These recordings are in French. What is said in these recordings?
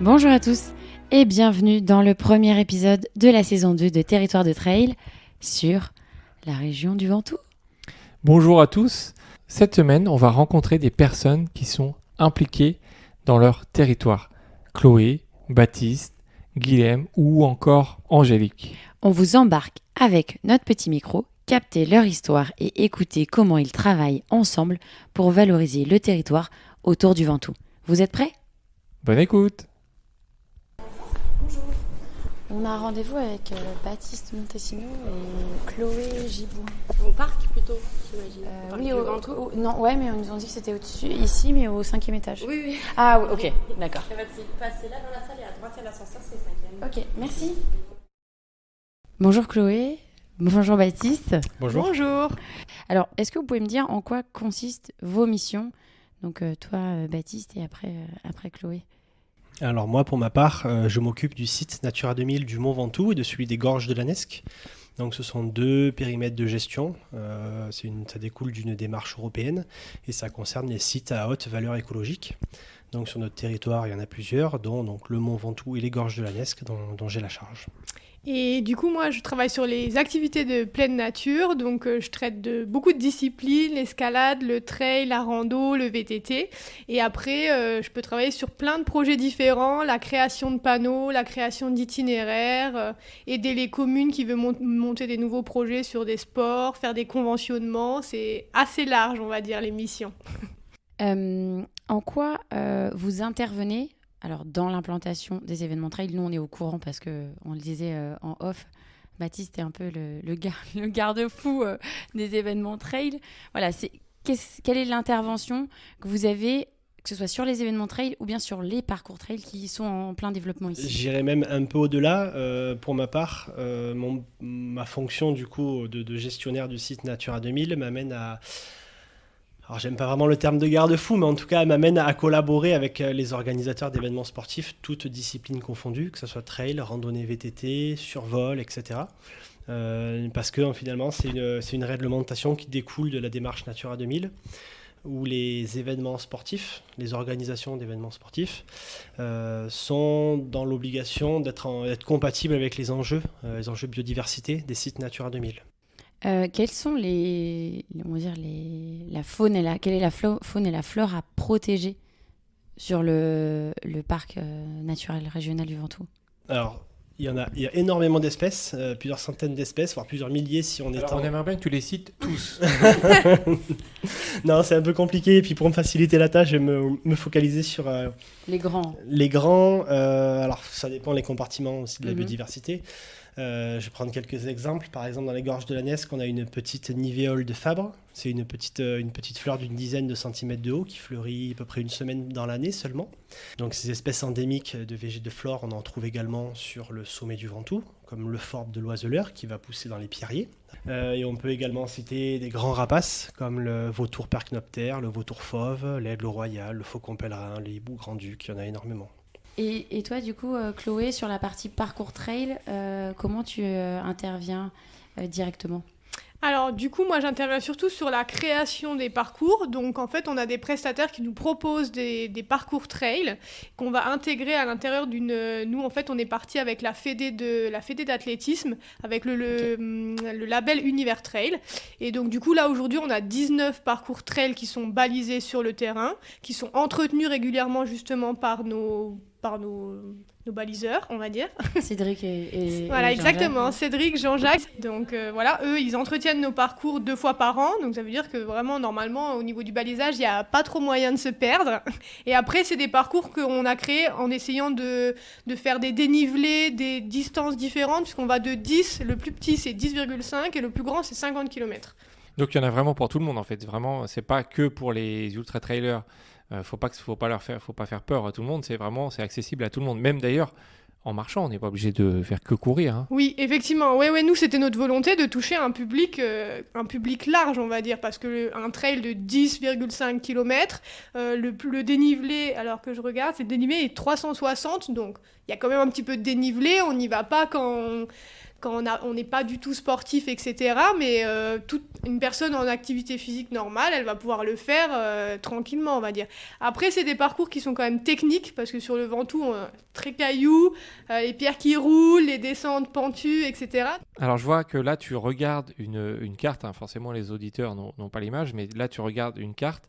Bonjour à tous et bienvenue dans le premier épisode de la saison 2 de Territoire de Trail sur la région du Ventoux. Bonjour à tous. Cette semaine, on va rencontrer des personnes qui sont impliquées dans leur territoire. Chloé, Baptiste, Guilhem ou encore Angélique. On vous embarque avec notre petit micro, capter leur histoire et écouter comment ils travaillent ensemble pour valoriser le territoire autour du Ventoux. Vous êtes prêts ? Bonne écoute. On a un rendez-vous avec Baptiste Montesino et Chloé Giboux. Au parc plutôt, j'imagine. Oui, au Ventoux. Non, ouais, mais on nous a dit que c'était au-dessus, ici, mais au 5e étage. Oui. Ah, oui, ok, d'accord. Ça va passer là dans la salle et à droite il y a l'ascenseur, c'est le 5e. Ok, merci. Bonjour Chloé, bonjour Baptiste. Bonjour. Alors, est-ce que vous pouvez me dire en quoi consistent vos missions ? Donc toi, Baptiste, et après Chloé. Alors moi, pour ma part, je m'occupe du site Natura 2000 du Mont Ventoux et de celui des Gorges de l'Anesque. Donc ce sont deux périmètres de gestion. Ça découle d'une démarche européenne et ça concerne les sites à haute valeur écologique. Donc sur notre territoire, il y en a plusieurs, dont donc, le Mont Ventoux et les Gorges de l'Anesque dont j'ai la charge. Et du coup, moi, je travaille sur les activités de pleine nature. Donc, je traite de beaucoup de disciplines, l'escalade, le trail, la rando, le VTT. Et après, je peux travailler sur plein de projets différents, la création de panneaux, la création d'itinéraires, aider les communes qui veulent monter des nouveaux projets sur des sports, faire des conventionnements. C'est assez large, on va dire, les missions. En quoi vous intervenez ? Alors, dans l'implantation des événements trail, nous, on est au courant parce qu'on le disait en off, Baptiste est un peu le garde-fou des événements trail. Voilà, quelle est l'intervention que vous avez, que ce soit sur les événements trail ou bien sur les parcours trail qui sont en plein développement ici ? J'irai même un peu au-delà. Pour ma part, ma fonction du coup de gestionnaire du site Natura 2000 m'amène à... Alors, j'aime pas vraiment le terme de garde-fou, mais en tout cas, elle m'amène à collaborer avec les organisateurs d'événements sportifs, toutes disciplines confondues, que ce soit trail, randonnée VTT, survol, etc. Parce que finalement, c'est une réglementation qui découle de la démarche Natura 2000, où les événements sportifs, les organisations d'événements sportifs, sont dans l'obligation d'être compatibles avec les enjeux biodiversité des sites Natura 2000. Quelles sont la faune et quelle est la faune et la flore à protéger sur le parc naturel régional du Ventoux ? Alors, il y a énormément d'espèces, plusieurs centaines d'espèces, voire plusieurs milliers si on est Alors, on aimerait bien que tu les cites tous. Non, c'est un peu compliqué. Et puis pour me faciliter la tâche, je vais me focaliser sur les grands. Les grands, alors ça dépend les compartiments aussi de la biodiversité. Je vais prendre quelques exemples. Par exemple, dans les Gorges de l'Anesque, on a une petite nivéole de Fabre. C'est une petite fleur d'une dizaine de centimètres de haut qui fleurit à peu près une semaine dans l'année seulement. Donc ces espèces endémiques de flore, on en trouve également sur le sommet du Ventoux, comme le forbe de l'oiseleur qui va pousser dans les pierriers. Et on peut également citer des grands rapaces comme le vautour percnoptère, le vautour fauve, l'aigle royal, le faucon pèlerin, le hibou grand-duc, il y en a énormément. Et toi, du coup, Chloé, sur la partie parcours trail, comment tu interviens directement ? Alors, du coup, moi, j'interviens surtout sur la création des parcours. Donc, en fait, on a des prestataires qui nous proposent des parcours trail qu'on va intégrer à l'intérieur d'une... Nous, en fait, on est parti avec la fédé d'athlétisme, avec le label Univers Trail. Et donc, du coup, là, aujourd'hui, on a 19 parcours trail qui sont balisés sur le terrain, qui sont entretenus régulièrement, justement, par nos baliseurs, on va dire. Cédric et voilà, Jean-Jacques. exactement. Cédric, Jean-Jacques. Donc voilà, eux, ils entretiennent nos parcours 2 fois par an. Donc ça veut dire que vraiment, normalement, au niveau du balisage, il n'y a pas trop moyen de se perdre. Et après, c'est des parcours qu'on a créés en essayant de faire des dénivelés, des distances différentes, puisqu'on va de 10, le plus petit, c'est 10,5 et le plus grand, c'est 50 km. Donc il y en a vraiment pour tout le monde en fait. Vraiment, c'est pas que pour les ultra-trailers. Faut pas faire peur à tout le monde. C'est accessible à tout le monde. Même d'ailleurs, en marchant, on n'est pas obligé de faire que courir. Hein. Oui, effectivement. Ouais, nous, c'était notre volonté de toucher un public large, on va dire, parce qu'un trail de 10,5 km, le dénivelé, alors que je regarde, c'est le dénivelé est 360, donc il y a quand même un petit peu de dénivelé. On n'y va pas quand quand on n'est pas du tout sportif, etc. Mais toute une personne en activité physique normale, elle va pouvoir le faire tranquillement, on va dire. Après, c'est des parcours qui sont quand même techniques, parce que sur le Ventoux, très cailloux, les pierres qui roulent, les descentes pentues, etc. Alors je vois que là tu regardes une carte, hein, forcément les auditeurs n'ont pas l'image, mais là tu regardes une carte,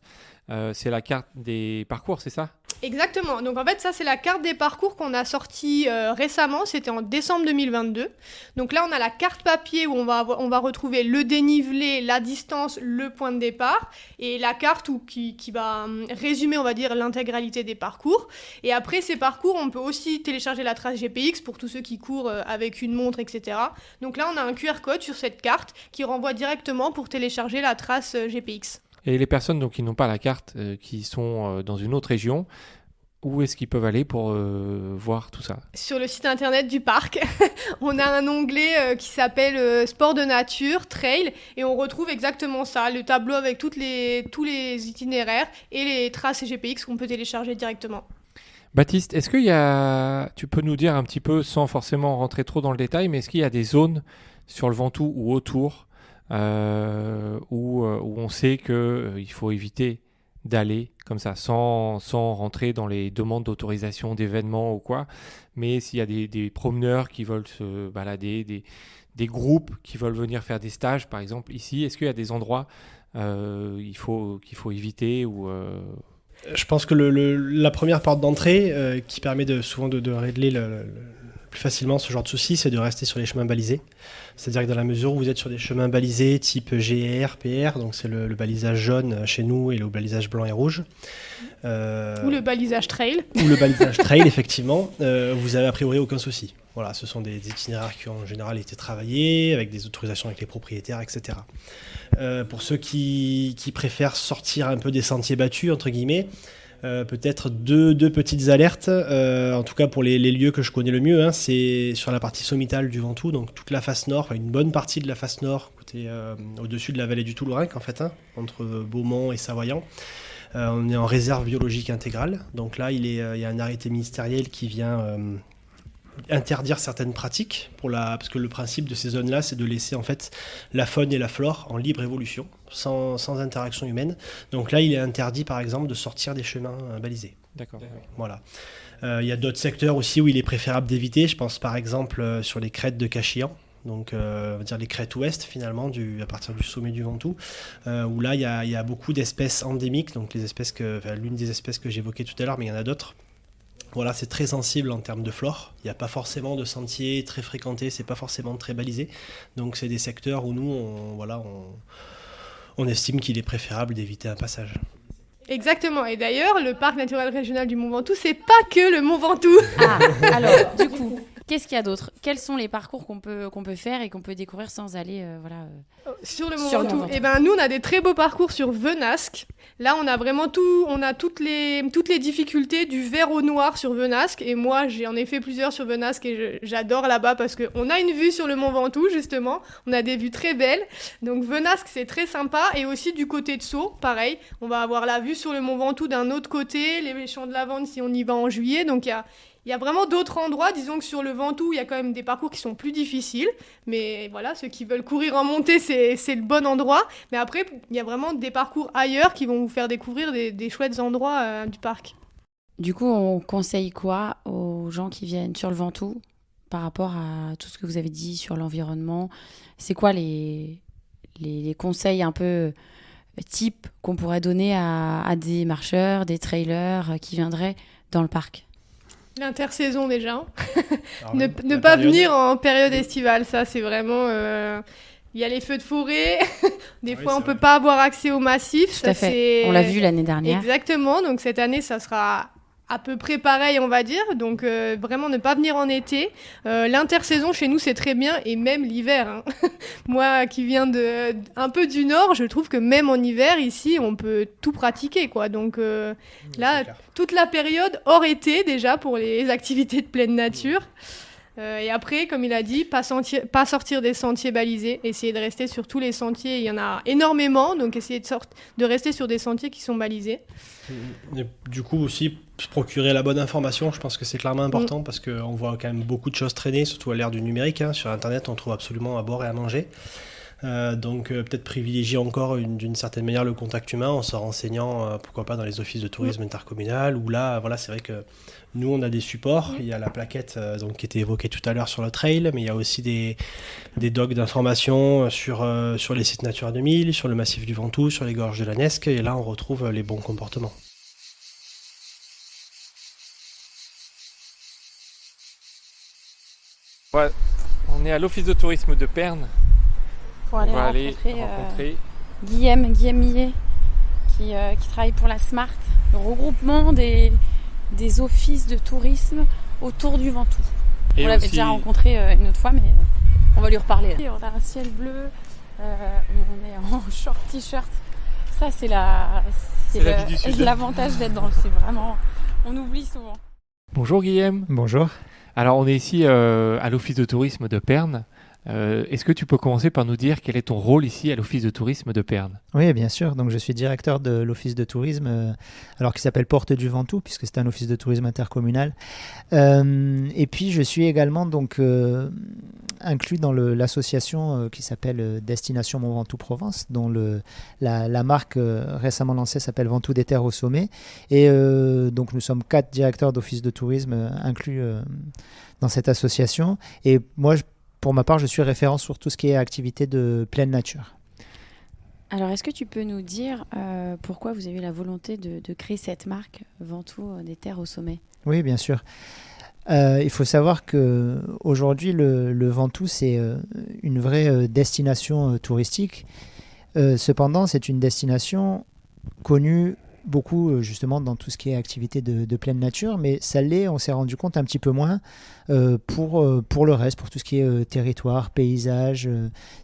c'est la carte des parcours, c'est ça ? Exactement. Donc en fait, ça, c'est la carte des parcours qu'on a sortie récemment. C'était en décembre 2022. Donc là, on a la carte papier où on va retrouver le dénivelé, la distance, le point de départ. Et la carte qui va résumer, on va dire, l'intégralité des parcours. Et après ces parcours, on peut aussi télécharger la trace GPX pour tous ceux qui courent avec une montre, etc. Donc là, on a un QR code sur cette carte qui renvoie directement pour télécharger la trace GPX. Et les personnes donc, qui n'ont pas la carte, qui sont dans une autre région, où est-ce qu'ils peuvent aller pour voir tout ça ? Sur le site internet du parc, on a un onglet qui s'appelle Sport de nature, Trail, et on retrouve exactement ça, le tableau avec tous les itinéraires et les traces GPX qu'on peut télécharger directement. Baptiste, est-ce tu peux nous dire un petit peu, sans forcément rentrer trop dans le détail, mais est-ce qu'il y a des zones sur le Ventoux ou autour où on sait qu'il faut éviter d'aller comme ça, sans rentrer dans les demandes d'autorisation d'événements ou quoi, mais s'il y a des promeneurs qui veulent se balader, des groupes qui veulent venir faire des stages, par exemple, ici, est-ce qu'il y a des endroits qu'il faut éviter ou Je pense que la première porte d'entrée qui permet souvent de régler plus facilement ce genre de soucis, c'est de rester sur les chemins balisés. C'est-à-dire que dans la mesure où vous êtes sur des chemins balisés type GR, PR, donc c'est le balisage jaune chez nous et le balisage blanc et rouge. Ou le balisage trail. Ou le balisage trail, effectivement, vous avez a priori aucun souci. Voilà, ce sont des itinéraires qui ont en général été travaillés, avec des autorisations avec les propriétaires, etc. Pour ceux qui préfèrent sortir un peu des sentiers battus, entre guillemets, peut-être deux petites alertes, en tout cas pour les lieux que je connais le mieux, hein, c'est sur la partie sommitale du Ventoux, donc toute la face nord, une bonne partie de la face nord, au-dessus de la vallée du Toulourenc en fait, hein, entre Beaumont et Savoyant. On est en réserve biologique intégrale, donc là il y a un arrêté ministériel qui vient interdire certaines pratiques parce que le principe de ces zones-là, c'est de laisser en fait la faune et la flore en libre évolution, sans interaction humaine. Donc là, il est interdit, par exemple, de sortir des chemins balisés. D'accord. Voilà. Il y a d'autres secteurs aussi où il est préférable d'éviter. Je pense par exemple sur les crêtes de Cachillan. Donc, on va dire les crêtes ouest, finalement, à partir du sommet du Ventoux, où là, il y a beaucoup d'espèces endémiques, donc l'une des espèces que j'évoquais tout à l'heure, mais il y en a d'autres. Voilà, c'est très sensible en termes de flore. Il n'y a pas forcément de sentiers très fréquentés, c'est pas forcément très balisé. Donc, c'est des secteurs où nous, on estime qu'il est préférable d'éviter un passage. Exactement. Et d'ailleurs, le parc naturel régional du Mont Ventoux, c'est pas que le Mont Ventoux. Ah, alors, du coup, qu'est-ce qu'il y a d'autre ? Quels sont les parcours qu'on peut faire et qu'on peut découvrir sans aller sur le Mont Ventoux. Eh ben, nous, on a des très beaux parcours sur Venasque. Là, on a vraiment on a toutes les difficultés du vert au noir sur Venasque. Et moi, j'en ai fait plusieurs sur Venasque et j'adore là-bas parce qu'on a une vue sur le Mont Ventoux, justement. On a des vues très belles. Donc, Venasque, c'est très sympa. Et aussi du côté de Sceaux, pareil. On va avoir la vue sur le Mont Ventoux d'un autre côté, les champs de lavande si on y va en juillet. Donc, il y a vraiment d'autres endroits, disons que sur le Ventoux, il y a quand même des parcours qui sont plus difficiles. Mais voilà, ceux qui veulent courir en montée, c'est le bon endroit. Mais après, il y a vraiment des parcours ailleurs qui vont vous faire découvrir des chouettes endroits du parc. Du coup, on conseille quoi aux gens qui viennent sur le Ventoux par rapport à tout ce que vous avez dit sur l'environnement ? C'est quoi les conseils un peu types qu'on pourrait donner à des marcheurs, des trailers qui viendraient dans le parc ? L'intersaison déjà. Alors, ne pas venir en période estivale, ça c'est vraiment... Il y a les feux de forêt, des fois on ne peut pas avoir accès au massif. Tout à fait, on l'a vu l'année dernière. Exactement, donc cette année ça sera à peu près pareil on va dire, donc vraiment ne pas venir en été. L'intersaison chez nous c'est très bien et même l'hiver. Hein. Moi qui viens un peu du nord, je trouve que même en hiver ici on peut tout pratiquer quoi. Donc là toute la période hors été déjà pour les activités de pleine nature. Et après, comme il a dit, pas sortir des sentiers balisés, essayer de rester sur tous les sentiers. Il y en a énormément, donc essayer de rester sur des sentiers qui sont balisés. Et du coup aussi, se procurer la bonne information, je pense que c'est clairement important parce qu'on voit quand même beaucoup de choses traîner, surtout à l'ère du numérique. Sur Internet, on trouve absolument à boire et à manger. Donc peut-être privilégier encore d'une certaine manière le contact humain en se renseignant, pourquoi pas dans les offices de tourisme intercommunal, où là, voilà, c'est vrai que nous, on a des supports. Il y a la plaquette donc, qui était évoquée tout à l'heure sur le trail, mais il y a aussi des docs d'information sur les sites Natura 2000, sur le massif du Ventoux, sur les gorges de la Nesque, et là, on retrouve les bons comportements. Ouais, on est à l'office de tourisme de Pernes. Pour On va aller rencontrer Guillaume Millet qui travaille pour la SMART, le regroupement des offices de tourisme autour du Ventoux. On l'avait déjà rencontré une autre fois, mais on va lui reparler. On a un ciel bleu, on est en short t-shirt. Ça, c'est la vie du Sud. L'avantage d'être dans le sud, vraiment. On oublie souvent. Bonjour Guillaume. Bonjour. Alors on est ici à l'office de tourisme de Pernes. Est-ce que tu peux commencer par nous dire quel est ton rôle ici à l'office de tourisme de Pernes ? Oui, bien sûr. Donc, je suis directeur de l'office de tourisme, alors qui s'appelle Porte du Ventoux, puisque c'est un office de tourisme intercommunal. Et puis, je suis également donc inclus dans l'association qui s'appelle Destination Mont Ventoux Provence, dont la marque récemment lancée s'appelle Ventoux des Terres au Sommet. Et donc, nous sommes 4 directeurs d'office de tourisme inclus dans cette association. Et moi, pour ma part, je suis référent sur tout ce qui est activité de pleine nature. Alors, est-ce que tu peux nous dire pourquoi vous avez eu la volonté de créer cette marque Ventoux des Terres au Sommet ? Oui, bien sûr. Il faut savoir qu'aujourd'hui, le Ventoux, c'est une vraie destination touristique. Cependant, c'est une destination connue beaucoup justement dans tout ce qui est activité de pleine nature, mais ça l'est, on s'est rendu compte un petit peu moins pour le reste, pour tout ce qui est territoire, paysage.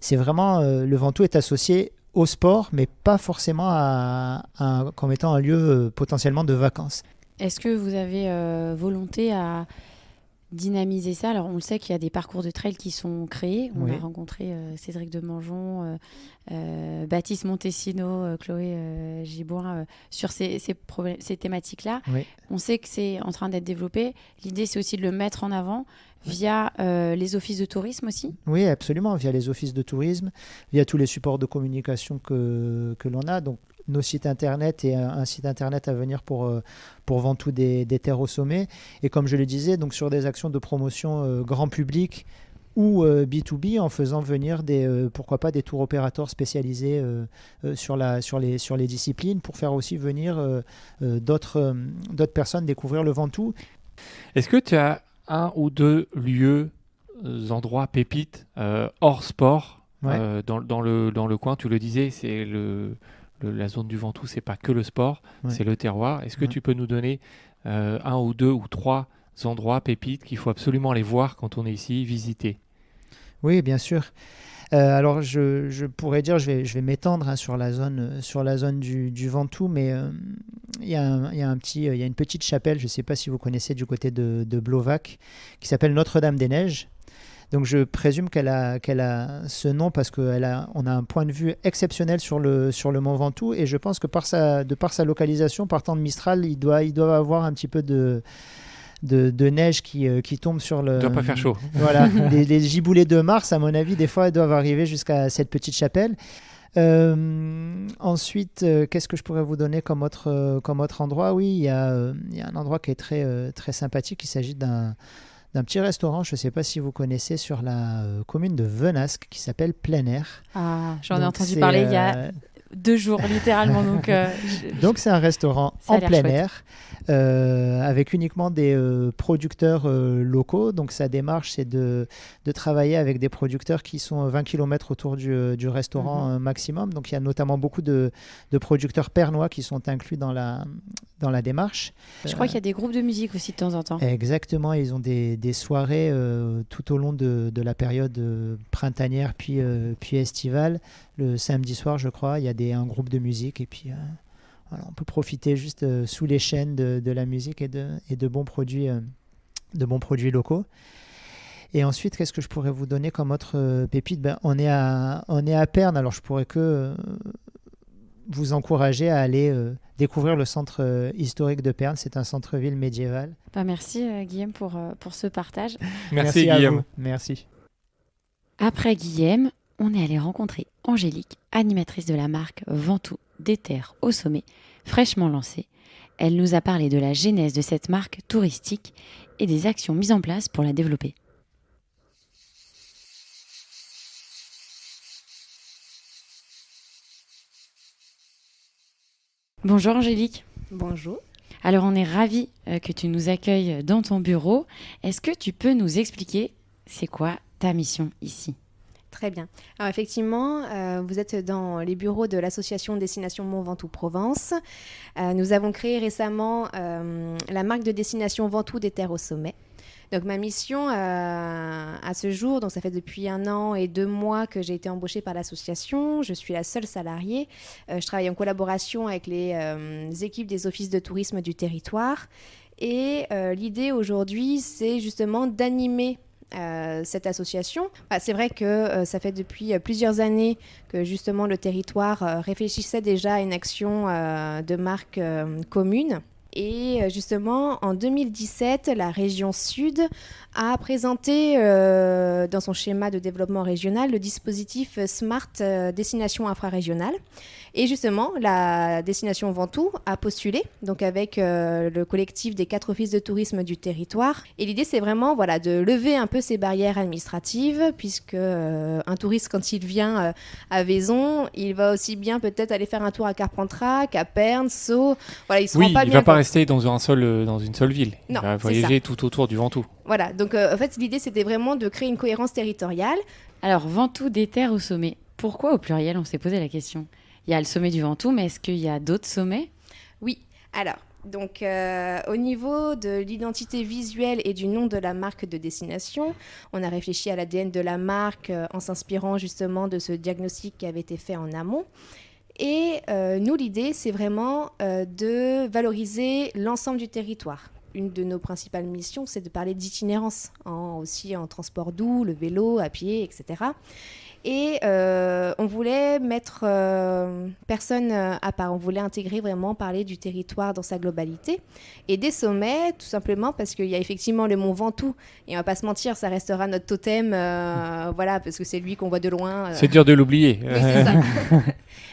C'est vraiment, le Ventoux est associé au sport, mais pas forcément comme étant un lieu potentiellement de vacances. Est-ce que vous avez volonté à dynamiser ça ? Alors, on le sait qu'il y a des parcours de trail qui sont créés. On a rencontré Cédric Demangeon, Baptiste Montesino, Chloé Giboin sur ces thématiques-là. Oui. On sait que c'est en train d'être développé. L'idée, c'est aussi de le mettre en avant via les offices de tourisme aussi. Oui, absolument, via les offices de tourisme, via tous les supports de communication que l'on a. Donc, nos sites internet et un site internet à venir pour Ventoux des Terres au Sommet. Et comme je le disais, donc sur des actions de promotion grand public ou B2B, en faisant venir pourquoi pas des tours opérateurs spécialisés sur les disciplines, pour faire aussi venir d'autres personnes découvrir le Ventoux. Est-ce que tu as un ou deux lieux, endroits pépites hors sport dans le coin ? Tu le disais, c'est la zone du Ventoux, c'est pas que le sport, c'est le terroir. Est-ce que tu peux nous donner un ou deux ou trois endroits pépites qu'il faut absolument aller voir quand on est ici, visiter ? Oui, bien sûr. Alors, je pourrais dire, je vais m'étendre sur la zone du Ventoux, mais il y a une petite chapelle, je ne sais pas si vous connaissez, du côté de Blovac, qui s'appelle Notre-Dame des Neiges. Donc je présume qu'elle a ce nom parce qu'on a un point de vue exceptionnel sur le Mont Ventoux, et je pense que de par sa localisation, partant de Mistral, il doit avoir un petit peu de neige qui tombe sur le... Il ne doit pas faire chaud. Voilà, les giboulées de mars, à mon avis, des fois, elles doivent arriver jusqu'à cette petite chapelle. Ensuite, qu'est-ce que je pourrais vous donner comme autre endroit ? Oui, il y a un endroit qui est très, très sympathique. Il s'agit d'un petit restaurant, je ne sais pas si vous connaissez, sur la commune de Venasque, qui s'appelle Plein Air. Ah, j'en ai entendu parler il y a 2 jours, littéralement. Donc c'est un restaurant en plein air, avec uniquement des producteurs locaux. Donc sa démarche, c'est de travailler avec des producteurs qui sont 20 km autour du restaurant maximum. Donc il y a notamment beaucoup de producteurs pernois qui sont inclus dans la démarche. Je crois qu'il y a des groupes de musique aussi de temps en temps. Exactement, ils ont des soirées tout au long de la période printanière puis estivale. Le samedi soir, je crois, il y a un groupe de musique, et puis voilà, on peut profiter juste sous les chaînes de la musique et de bons produits locaux. Et ensuite, qu'est-ce que je pourrais vous donner comme autre pépite? On est à Perne, alors je pourrais que vous encourager à aller découvrir le centre historique de Perne. C'est un centre-ville médiéval. Merci Guillaume pour ce partage. Merci à Guillaume. vous. Merci. Après Guillaume, on est allé rencontrer Angélique, animatrice de la marque Ventoux des Terres au Sommet, fraîchement lancée. Elle nous a parlé de la genèse de cette marque touristique et des actions mises en place pour la développer. Bonjour Angélique. Bonjour. Alors on est ravis que tu nous accueilles dans ton bureau. Est-ce que tu peux nous expliquer c'est quoi ta mission ici ? Très bien. Alors effectivement, vous êtes dans les bureaux de l'association Destination Mont Ventoux Provence. Nous avons créé récemment la marque de destination Ventoux des Terres au Sommet. Donc ma mission à ce jour, donc ça fait depuis 1 an et 2 mois que j'ai été embauchée par l'association. Je suis la seule salariée. Je travaille en collaboration avec les équipes des offices de tourisme du territoire. Et l'idée aujourd'hui, c'est justement d'animer cette association. C'est vrai que ça fait depuis plusieurs années que justement le territoire réfléchissait déjà à une action de marque commune. Et justement, en 2017, la région Sud a présenté dans son schéma de développement régional le dispositif Smart Destination Infrarégionale. Et justement, la destination Ventoux a postulé, donc avec le collectif des 4 offices de tourisme du territoire. Et l'idée, c'est vraiment de lever un peu ces barrières administratives, puisque un touriste, quand il vient à Vaison, il va aussi bien peut-être aller faire un tour à Carpentras, qu'à Perne, Sceaux. Voilà, il se rend pas il bien. Va pas rester dans une seule ville. Non, il va voyager tout autour du Ventoux. Voilà, donc en fait, l'idée, c'était vraiment de créer une cohérence territoriale. Alors, Ventoux des Terres au Sommet. Pourquoi au pluriel ? On s'est posé la question. Il y a le sommet du Ventoux, mais est-ce qu'il y a d'autres sommets ? Oui, alors, donc au niveau de l'identité visuelle et du nom de la marque de destination, on a réfléchi à l'ADN de la marque en s'inspirant justement de ce diagnostic qui avait été fait en amont. Et nous, l'idée, c'est vraiment de valoriser l'ensemble du territoire. Une de nos principales missions, c'est de parler d'itinérance, aussi en transport doux, le vélo, à pied, etc. Et on voulait mettre personne à part. On voulait intégrer vraiment, parler du territoire dans sa globalité. Et des sommets, tout simplement parce qu'il y a effectivement le mont Ventoux. Et on va pas se mentir, ça restera notre totem, parce que c'est lui qu'on voit de loin. C'est dur de l'oublier. Oui, c'est ça.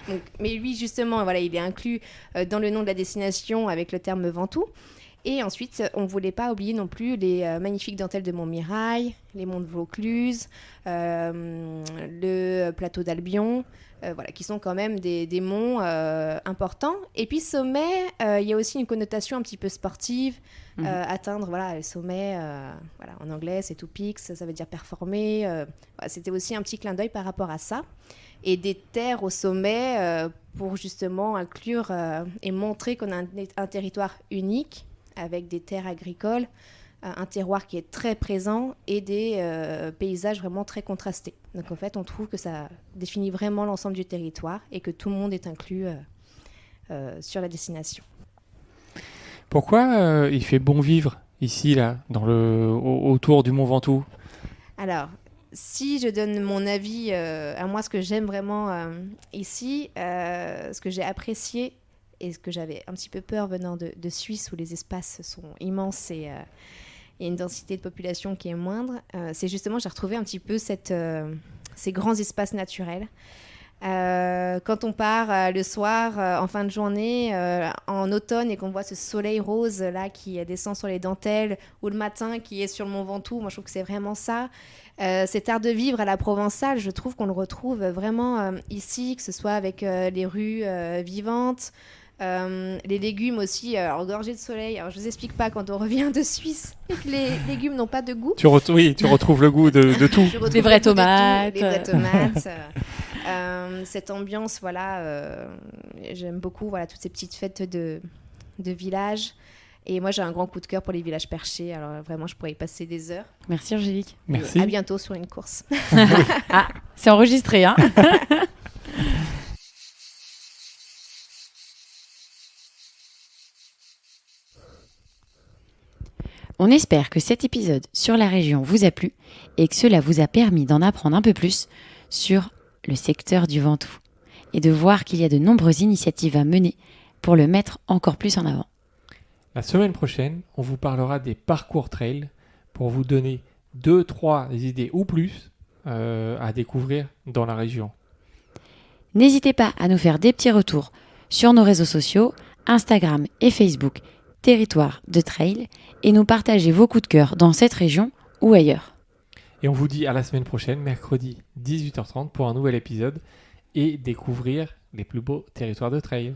Donc, mais lui, justement, il est inclus dans le nom de la destination avec le terme Ventoux. Et ensuite, on ne voulait pas oublier non plus les magnifiques dentelles de Montmirail, les monts de Vaucluse, le plateau d'Albion, qui sont quand même des monts importants. Et puis sommet, il y a aussi une connotation un petit peu sportive. Atteindre le sommet, en anglais, c'est to peaks, ça veut dire performer. C'était aussi un petit clin d'œil par rapport à ça. Et des terres au sommet pour justement inclure et montrer qu'on a un territoire unique, avec des terres agricoles, un terroir qui est très présent et des paysages vraiment très contrastés. Donc en fait, on trouve que ça définit vraiment l'ensemble du territoire et que tout le monde est inclus sur la destination. Pourquoi il fait bon vivre ici, là, autour du Mont Ventoux ? Alors, si je donne mon avis à moi, ce que j'aime vraiment ici, ce que j'ai apprécié, et ce que j'avais un petit peu peur venant de Suisse où les espaces sont immenses et il y a une densité de population qui est moindre, c'est justement, j'ai retrouvé un petit peu ces grands espaces naturels. Quand on part le soir, en fin de journée, en automne, et qu'on voit ce soleil rose là qui descend sur les dentelles, ou le matin qui est sur le Mont Ventoux, moi je trouve que c'est vraiment ça. Cet art de vivre à la provençale, je trouve qu'on le retrouve vraiment ici, que ce soit avec les rues vivantes, les légumes aussi, gorgés de soleil. Alors je vous explique pas, quand on revient de Suisse et que les légumes n'ont pas de goût. Tu retrouves le goût de tout. Les vraies tomates. Les vraies tomates. Cette ambiance, j'aime beaucoup, toutes ces petites fêtes de village. Et moi, j'ai un grand coup de cœur pour les villages perchés. Alors vraiment, je pourrais y passer des heures. Merci Angélique. Merci. À bientôt sur une course. Ah, c'est enregistré, hein. On espère que cet épisode sur la région vous a plu et que cela vous a permis d'en apprendre un peu plus sur le secteur du Ventoux et de voir qu'il y a de nombreuses initiatives à mener pour le mettre encore plus en avant. La semaine prochaine, on vous parlera des parcours trail pour vous donner 2-3 idées ou plus à découvrir dans la région. N'hésitez pas à nous faire des petits retours sur nos réseaux sociaux, Instagram et Facebook, Territoire de Trail, et nous partager vos coups de cœur dans cette région ou ailleurs. Et on vous dit à la semaine prochaine, mercredi 18h30 pour un nouvel épisode et découvrir les plus beaux territoires de trail.